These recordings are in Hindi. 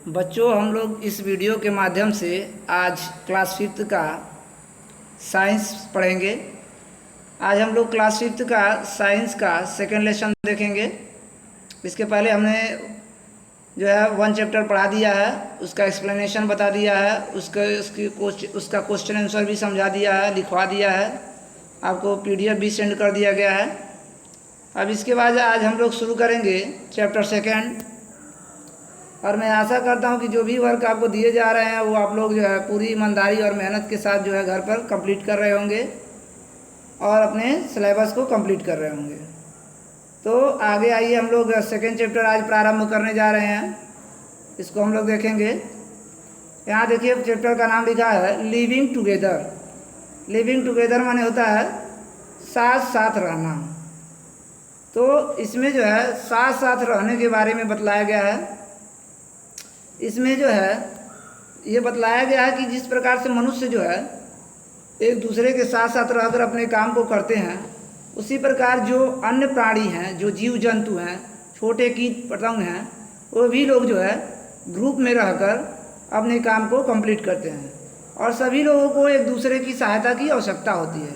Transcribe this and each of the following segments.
बच्चों, हम लोग इस वीडियो के माध्यम से आज क्लास फिफ्थ का साइंस पढ़ेंगे। आज हम लोग क्लास फिफ्थ का साइंस का सेकेंड लेसन देखेंगे। इसके पहले हमने जो है वन चैप्टर पढ़ा दिया है, उसका एक्सप्लेनेशन बता दिया है, उसका क्वेश्चन आंसर भी समझा दिया है, लिखवा दिया है, आपको पीडीएफ भी सेंड कर दिया गया है। अब इसके बाद आज हम लोग शुरू करेंगे चैप्टर सेकेंड। और मैं आशा करता हूं कि जो भी वर्क आपको दिए जा रहे हैं वो आप लोग जो है पूरी ईमानदारी और मेहनत के साथ जो है घर पर कंप्लीट कर रहे होंगे और अपने सिलेबस को कंप्लीट कर रहे होंगे। तो आगे आइए, हम लोग सेकेंड चैप्टर आज प्रारंभ करने जा रहे हैं। इसको हम लोग देखेंगे। यहाँ देखिए, चैप्टर का नाम लिखा है लिविंग टुगेदर। लिविंग टुगेदर माने होता है साथ साथ रहना। तो इसमें जो है साथ साथ रहने के बारे में बतलाया गया है। इसमें जो है ये बतलाया गया है कि जिस प्रकार से मनुष्य जो है एक दूसरे के साथ साथ रहकर अपने काम को करते हैं, उसी प्रकार जो अन्य प्राणी हैं, जो जीव जंतु हैं, छोटे कीट पतंग हैं, वो भी लोग जो है ग्रुप में रहकर अपने काम को कंप्लीट करते हैं। और सभी लोगों को एक दूसरे की सहायता की आवश्यकता होती है,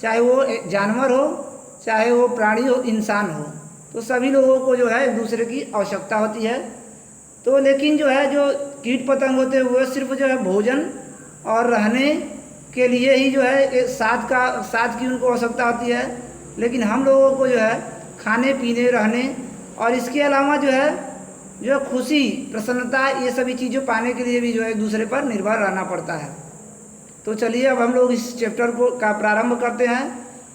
चाहे वो जानवर हो, चाहे वो प्राणी हो, इंसान हो। तो सभी लोगों को जो है एक दूसरे की आवश्यकता होती है। तो लेकिन जो है जो कीट पतंग होते हैं वो सिर्फ जो है भोजन और रहने के लिए ही जो है साथ की उनको आवश्यकता होती है। लेकिन हम लोगों को जो है खाने पीने, रहने और इसके अलावा जो है खुशी, प्रसन्नता, ये सभी चीज़ों पाने के लिए भी जो है एक दूसरे पर निर्भर रहना पड़ता है। तो चलिए अब हम लोग इस चैप्टर का प्रारंभ करते हैं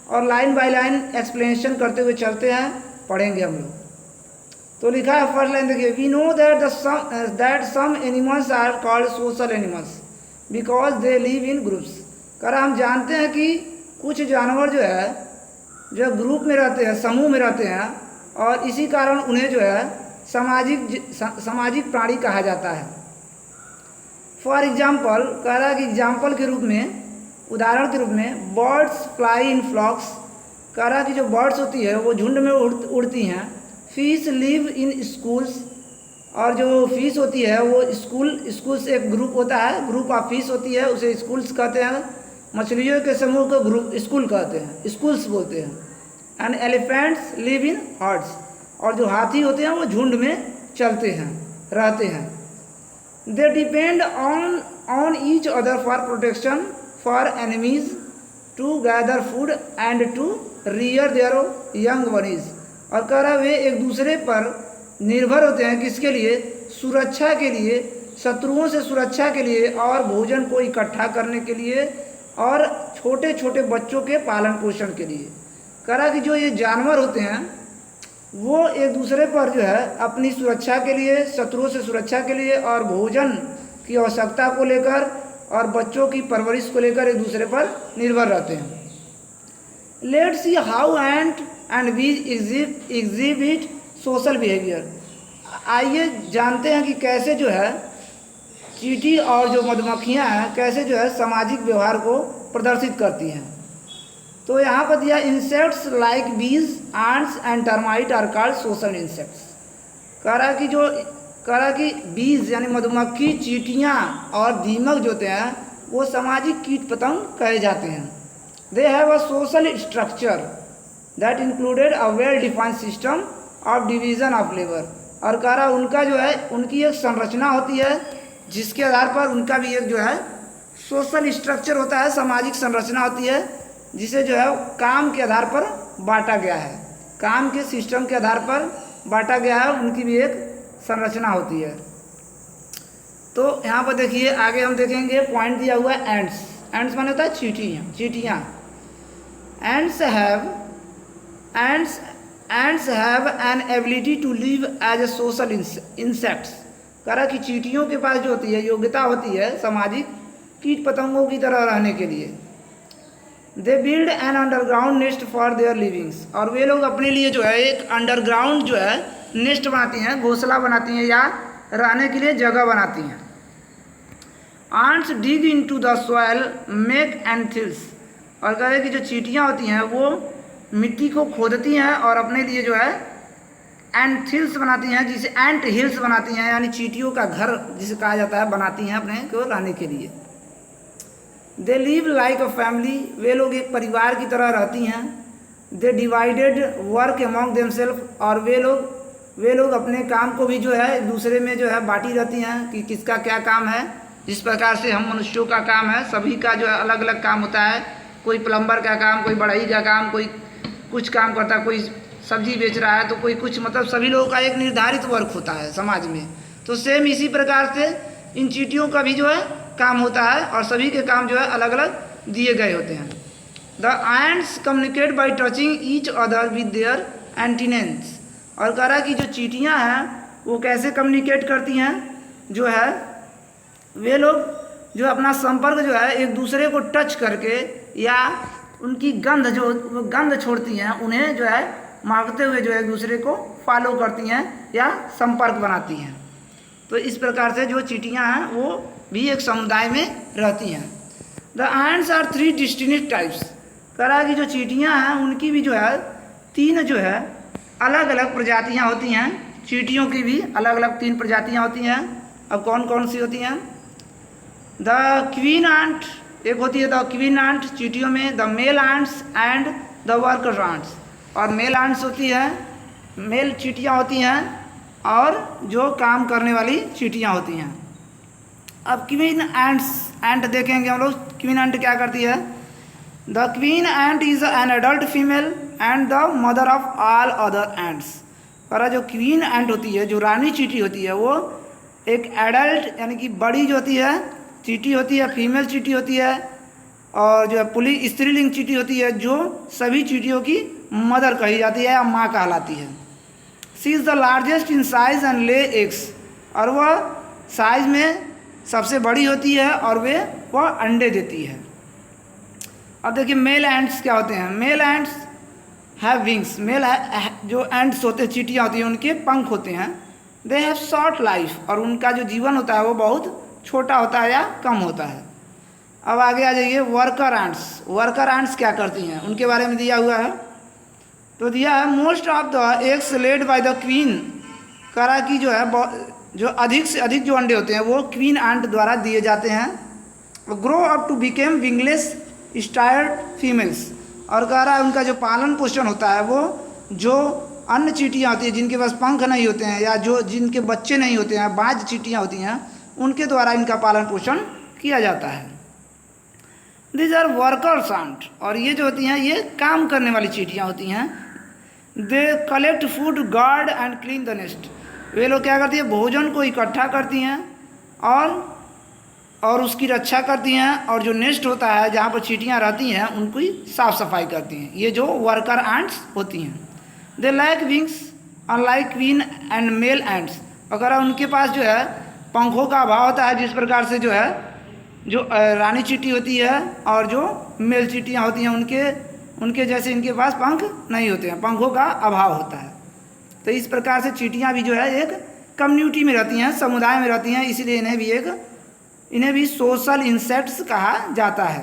और लाइन बाय लाइन एक्सप्लेनेशन करते हुए चलते हैं, पढ़ेंगे हम लोग। तो लिखा है फर्स्ट लाइन देखिए, we know that some animals are called social animals because they live in groups. कर हम जानते हैं कि कुछ जानवर जो ग्रुप में रहते हैं, समूह में रहते हैं, और इसी कारण उन्हें जो है सामाजिक प्राणी कहा जाता है। फॉर एग्जाम्पल, कह रहा है कि एग्जाम्पल के रूप में, उदाहरण के रूप में, बर्ड्स फ्लाई इन फ्लॉक्स। कह रहा है कि जो बर्ड्स होती है वो झुंड में उड़ती हैं। फिश लिव इन स्कूल्स, और जो फिश होती है वो स्कूल्स एक ग्रुप होता है, ग्रुप ऑफ फिश होती है, उसे स्कूल्स कहते हैं। मछलियों के समूह को ग्रुप स्कूल कहते हैं, स्कूल्स बोलते हैं। And elephants live in hertz, और जो हाथी होते हैं वो झुंड में चलते हैं, रहते हैं। They depend on each other for protection, for enemies, to gather food and to rear their young ones. और कह रहा वे एक दूसरे पर निर्भर होते हैं, किसके लिए? सुरक्षा के लिए, शत्रुओं से सुरक्षा के लिए, और भोजन को इकट्ठा करने के लिए, और छोटे छोटे बच्चों के पालन पोषण के लिए। कह रहा कि जो ये जानवर होते हैं वो एक दूसरे पर जो है अपनी सुरक्षा के लिए, शत्रुओं से सुरक्षा के लिए, और भोजन की आवश्यकता को लेकर और बच्चों की परवरिश को लेकर एक दूसरे पर निर्भर रहते हैं। लेट्स सी हाउ एंड बीज एग्जिबिट सोशल बिहेवियर। आइए जानते हैं कि कैसे जो है चींटी और जो मधुमक्खियाँ हैं कैसे जो है सामाजिक व्यवहार को प्रदर्शित करती हैं। तो यहाँ पर दिया, insects like bees, ants and termite are called social insects. कह रहा कि बीज यानी मधुमक्खी, चींटियाँ और दीमक जो होते हैं वो सामाजिक कीट पतंग कहे जाते हैं। They have a social structure that included a well defined system of division of labour. और कह रहा उनका जो है उनकी एक संरचना होती है जिसके आधार पर उनका भी एक जो है सोशल स्ट्रक्चर होता है, सामाजिक संरचना होती है, जिसे जो है काम के आधार पर बांटा गया है, काम के सिस्टम के आधार पर बांटा गया है, उनकी भी एक संरचना होती है। तो यहाँ पर देखिए, आगे हम देखेंगे, पॉइंट दिया हुआ है एंट्स। एंट्स माने होता है चींटियाँ। Ants have an ability to live as a social insects। कह रहा कि चींटियों के पास जो होती है योग्यता होती है सामाजिक कीट पतंगों की तरह रहने के लिए। They build an underground nest for their livings. और वे लोग अपने लिए जो है एक अंडरग्राउंड जो है नेस्ट बनाती हैं, घोंसला बनाती हैं, या रहने के लिए जगह बनाती हैं। Ants dig into the soil, make anthills। और कह रहे कि जो चींटियाँ होती हैं वो मिट्टी को खोदती हैं और अपने लिए जो है एंट हिल्स बनाती हैं, जिसे एंट हिल्स बनाती हैं, यानी चींटियों का घर जिसे कहा जाता है, बनाती हैं अपने को रहने के लिए। They live like a family, वे लोग एक परिवार की तरह रहती हैं। They divided work among themselves, और वे लोग अपने काम को भी जो है एक दूसरे में जो है बांटी रहती हैं कि किसका क्या काम है। जिस प्रकार से हम मनुष्यों का काम है, सभी का जो है अलग अलग काम होता है। कोई प्लम्बर का काम, कोई बढ़ई का काम, कोई कुछ काम करता है, कोई सब्जी बेच रहा है, तो कोई कुछ, मतलब सभी लोगों का एक निर्धारित वर्क होता है समाज में। तो सेम इसी प्रकार से इन चींटियों का भी जो है काम होता है, और सभी के काम जो है अलग अलग दिए गए होते हैं। The ants communicate by touching each other with their antennae, और कह रहा है कि जो चींटियाँ हैं वो कैसे कम्युनिकेट करती हैं, जो है वे लोग जो अपना संपर्क जो है एक दूसरे को टच करके, या उनकी गंध जो वो गंध छोड़ती हैं, उन्हें जो है महकते हुए जो है एक दूसरे को फॉलो करती हैं या संपर्क बनाती हैं। तो इस प्रकार से जो चींटियाँ हैं वो भी एक समुदाय में रहती हैं। The ants are 3 distinct types, कह रहा है कि जो चींटियाँ हैं उनकी भी जो है 3 जो है अलग अलग प्रजातियाँ होती हैं। चींटियों की भी अलग अलग 3 प्रजातियाँ होती हैं। अब कौन कौन सी होती हैं? द क्वीन आंट, एक होती है द क्वीन आंट चींटियों में, the male ants and the worker ants, और मेल आंट्स होती है, मेल चींटियाँ होती हैं, और जो काम करने वाली चींटियाँ होती हैं। अब क्वीन एंट देखेंगे हम लोग। क्वीन एंट क्या करती है? The queen ant is an adult female and the mother of all other ants, पर जो क्वीन एंट होती है, जो रानी चींटी होती है, वो एक एडल्ट यानी कि बड़ी जो होती है चींटी होती है, फीमेल चींटी होती है, और जो है स्त्रीलिंग चींटी होती है, जो सभी चींटियों की मदर कही जाती है या माँ कहलाती है। She is the largest in size and lay eggs, और वह साइज में सबसे बड़ी होती है और वह अंडे देती है। अब देखिए मेल एंट्स क्या होते हैं। मेल एंट्स हैव विंग्स, जो एंट्स होते हैं, चींटियाँ होती हैं, उनके पंख होते हैं। दे हैव शॉर्ट लाइफ, और उनका जो जीवन होता है वो बहुत छोटा होता है या कम होता है। अब आगे आ जाइए वर्कर एंट्स। वर्कर एंट्स क्या करती हैं उनके बारे में दिया हुआ है। तो दिया है most of the eggs led by the queen, करा कि जो है जो अधिक से अधिक जो अंडे होते हैं वो क्वीन एंट द्वारा दिए जाते हैं। Grow up to become wingless sterile females, और कह रहा है उनका जो पालन पोषण होता है वो जो अन्य चींटियाँ होती हैं जिनके पास पंख नहीं होते हैं या जो जिनके बच्चे नहीं होते हैं, बाज चींटियाँ होती हैं, उनके द्वारा इनका पालन पोषण किया जाता है। दीज आर वर्कर्स एंट, और ये जो होती हैं ये काम करने वाली चींटियाँ होती हैं। They collect food guard and clean the nest, वे लोग क्या करती है भोजन को इकट्ठा करती हैं और उसकी रक्षा करती हैं, और जो नेस्ट होता है जहाँ पर चींटियाँ रहती हैं उनकी साफ़ सफाई करती हैं। ये जो वर्कर एंट्स होती हैं। They lack wings unlike queen and male ants, अगर उनके पास जो है पंखों का अभाव होता है, जिस प्रकार से जो है जो रानी चींटी होती है और जो मेल चींटियाँ होती हैं उनके जैसे इनके पास पंख नहीं होते हैं, पंखों का अभाव होता है। तो इस प्रकार से चींटियाँ भी जो है एक कम्युनिटी में रहती हैं, समुदाय में रहती हैं, इसीलिए इन्हें भी सोशल इंसेक्ट्स कहा जाता है।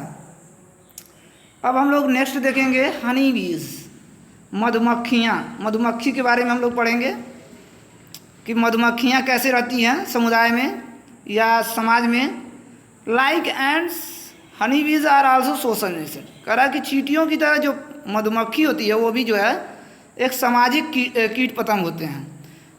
अब हम लोग नेक्स्ट देखेंगे हनी बीज, मधुमक्खियाँ। मधुमक्खी के बारे में हम लोग पढ़ेंगे कि मधुमक्खियाँ कैसे रहती हैं समुदाय में या समाज में। Like ends Honey bees are also social insect, कह रहा है कि चींटियों की तरह जो मधुमक्खी होती है वो भी जो है एक सामाजिक कीट पतंग होते हैं।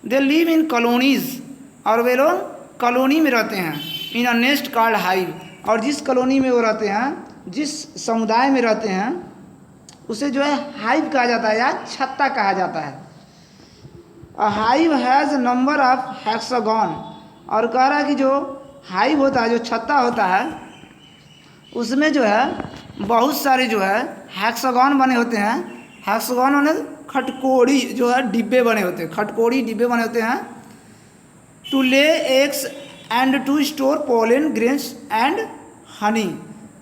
दे लिव इन कॉलोनीज, और वे लोग कॉलोनी में रहते हैं। इन अ नेस्ट कॉल्ड हाइव, और जिस कॉलोनी में वो रहते हैं, जिस समुदाय में रहते हैं, उसे जो है हाइव कहा जाता है या छत्ता कहा जाता है। A hive has number of hexagon, और कह रहा है कि जो हाइव होता है, जो छत्ता होता है, उसमें जो है बहुत सारे जो है हेक्सागन बने होते हैं। हेक्सागन माने खटकोड़ी जो है डिब्बे बने होते हैं, खटकोड़ी डिब्बे बने होते हैं। To lay eggs and to store pollen grains and honey,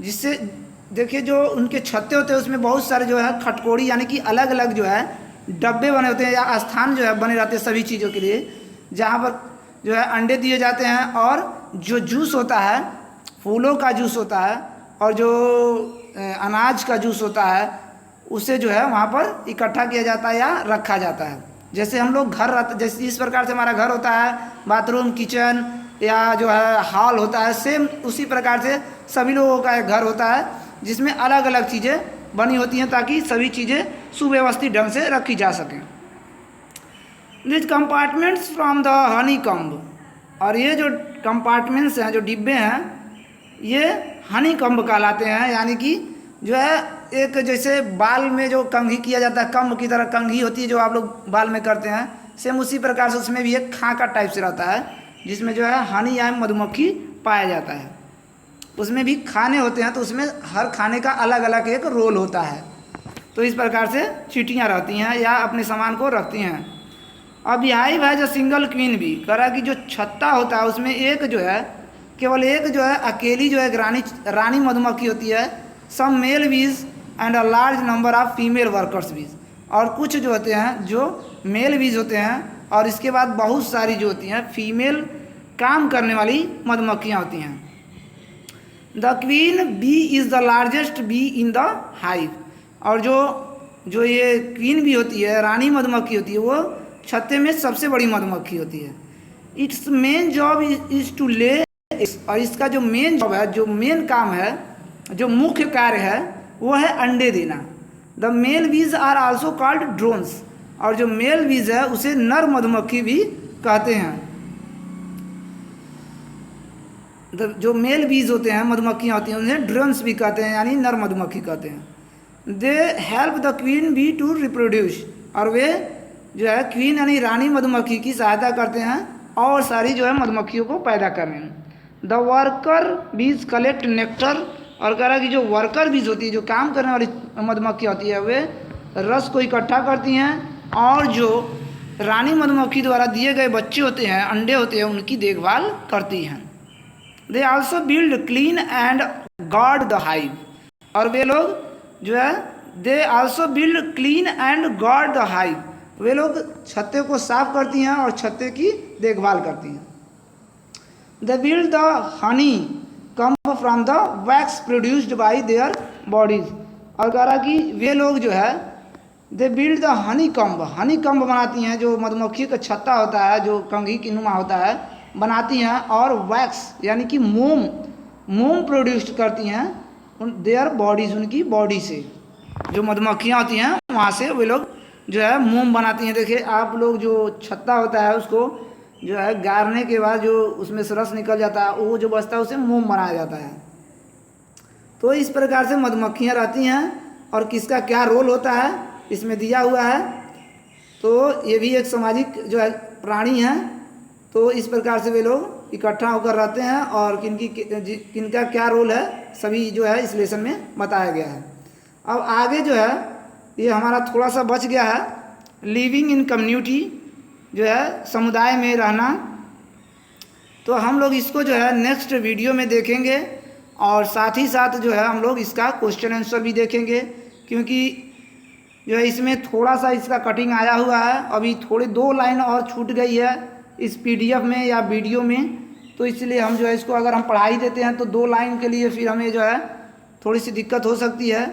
जिससे देखिए जो उनके छत्ते होते हैं उसमें बहुत सारे जो है खटकोड़ी यानी कि अलग अलग जो है डब्बे बने होते हैं या स्थान जो है बने रहते हैं सभी चीज़ों के लिए, जहाँ पर जो है अंडे दिए जाते हैं, और जो जूस होता है, फूलों का जूस होता है, और जो अनाज का जूस होता है, उसे जो है वहाँ पर इकट्ठा किया जाता है या रखा जाता है। जैसे हम लोग घर रहते, जैसे इस प्रकार से हमारा घर होता है, बाथरूम, किचन या जो है हॉल होता है, सेम उसी प्रकार से सभी लोगों का एक घर होता है जिसमें अलग अलग चीज़ें बनी होती हैं ताकि सभी चीज़ें सुव्यवस्थित ढंग से रखी जा सकें। This compartments from the honey comb, और ये जो कंपार्टमेंट्स हैं, जो डिब्बे हैं, ये हनी कम्ब कहलाते हैं। यानी कि जो है एक जैसे बाल में जो कंघी किया जाता है, कम्ब की तरह कंघी होती है जो आप लोग बाल में करते हैं, सेम उसी प्रकार से उसमें भी एक खाका टाइप से रहता है जिसमें जो है हनी या मधुमक्खी पाया जाता है। उसमें भी खाने होते हैं, तो उसमें हर खाने का अलग अलग एक रोल होता है। तो इस प्रकार से चींटियाँ रहती हैं या अपने सामान को रखती हैं। अब हाइव है जो सिंगल क्वीन भी कह रहा है कि जो छत्ता होता है उसमें एक जो है, केवल एक जो है अकेली जो है रानी मधुमक्खी होती है। सम मेल बीज and a large number of female workers बीज, और कुछ जो होते हैं जो मेल बीज होते हैं और इसके बाद बहुत सारी जो होती हैं फीमेल काम करने वाली मधुमक्खियाँ होती हैं। The queen bee is the largest bee in the hive, और जो ये क्वीन बी होती है, रानी मधुमक्खी होती है, वो छत्ते में सबसे बड़ी मधुमक्खी होती है। It's main job is to lay, और इसका जो मेन जॉब है, जो मेन काम है, जो मुख्य कार्य है, वो है अंडे देना। The mail bees are also called drones, और जो मेल बीज है उसे नर मधुमक्खी भी कहते हैं। जो मेल बीज होते हैं, मधुमक्खियाँ होती हैं, उन्हें ड्रोन्स भी कहते हैं, यानी नर मधुमक्खी कहते हैं। They help the queen bee to reproduce, और वे जो है क्वीन यानी रानी मधुमक्खी की सहायता करते हैं और सारी जो है मधुमक्खियों को पैदा करने में। द वर्कर बीज कलेक्ट नेक्टर, और कह रहा है कि जो वर्कर बीज होती है, जो काम करने वाली मधुमक्खी होती है, वे रस को इकट्ठा करती हैं और जो रानी मधुमक्खी द्वारा दिए गए बच्चे होते हैं, अंडे होते हैं, उनकी देखभाल करती हैं। They also build clean and guard the hive, और वे लोग जो है they also build clean and guard the hive, वे लोग छत्ते को साफ करती हैं और छत्ते की देखभाल करती हैं। They build the honey comb from the wax produced by their bodies, और कह रहा कि वे लोग जो है they build the honey comb बनाती हैं, जो मधुमक्खी का छत्ता होता है, जो कंघी की नुमा होता है, बनाती हैं, और वैक्स यानी कि मोम प्रोड्यूस करती हैं देयर बॉडीज, उनकी बॉडी से। जो मधुमक्खियाँ होती हैं वहाँ से वे लोग जो है मोम बनाती हैं। देखिए आप लोग, जो छत्ता होता है उसको जो है गाड़ने के बाद जो उसमें से रस निकल जाता है, वो जो बचता है उसे मोम बनाया जाता है। तो इस प्रकार से मधुमक्खियाँ रहती हैं, और किसका क्या रोल होता है इसमें दिया हुआ है। तो ये भी एक सामाजिक जो है प्राणी है। तो इस प्रकार से वे लोग इकट्ठा होकर रहते हैं, और किनका क्या रोल है सभी जो है इस लेसन में बताया गया है। अब आगे जो है ये हमारा थोड़ा सा बच गया है, लिविंग इन कम्युनिटी, जो है समुदाय में रहना। तो हम लोग इसको जो है नेक्स्ट वीडियो में देखेंगे, और साथ ही साथ जो है हम लोग इसका क्वेश्चन आंसर भी देखेंगे, क्योंकि जो है इसमें थोड़ा सा इसका कटिंग आया हुआ है। अभी थोड़ी 2 लाइन और छूट गई है इस PDF में या वीडियो में, तो इसलिए हम जो है इसको अगर हम पढ़ा ही देते हैं तो 2 लाइन के लिए फिर हमें जो है थोड़ी सी दिक्कत हो सकती है।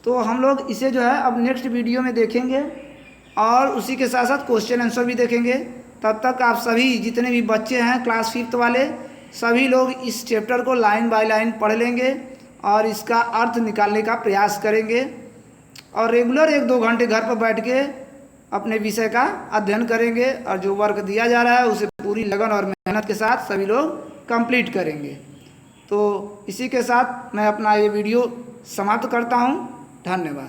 तो हम लोग इसे जो है अब नेक्स्ट वीडियो में देखेंगे, और उसी के साथ साथ क्वेश्चन आंसर भी देखेंगे। तब तक आप सभी जितने भी बच्चे हैं क्लास 5th वाले, सभी लोग इस चैप्टर को लाइन बाय लाइन पढ़ लेंगे और इसका अर्थ निकालने का प्रयास करेंगे, और रेगुलर 1-2 घंटे घर पर बैठ के अपने विषय का अध्ययन करेंगे, और जो वर्क दिया जा रहा है उसे पूरी लगन और मेहनत के साथ सभी लोग कंप्लीट करेंगे। तो इसी के साथ मैं अपना ये वीडियो समाप्त करता हूँ। धन्यवाद।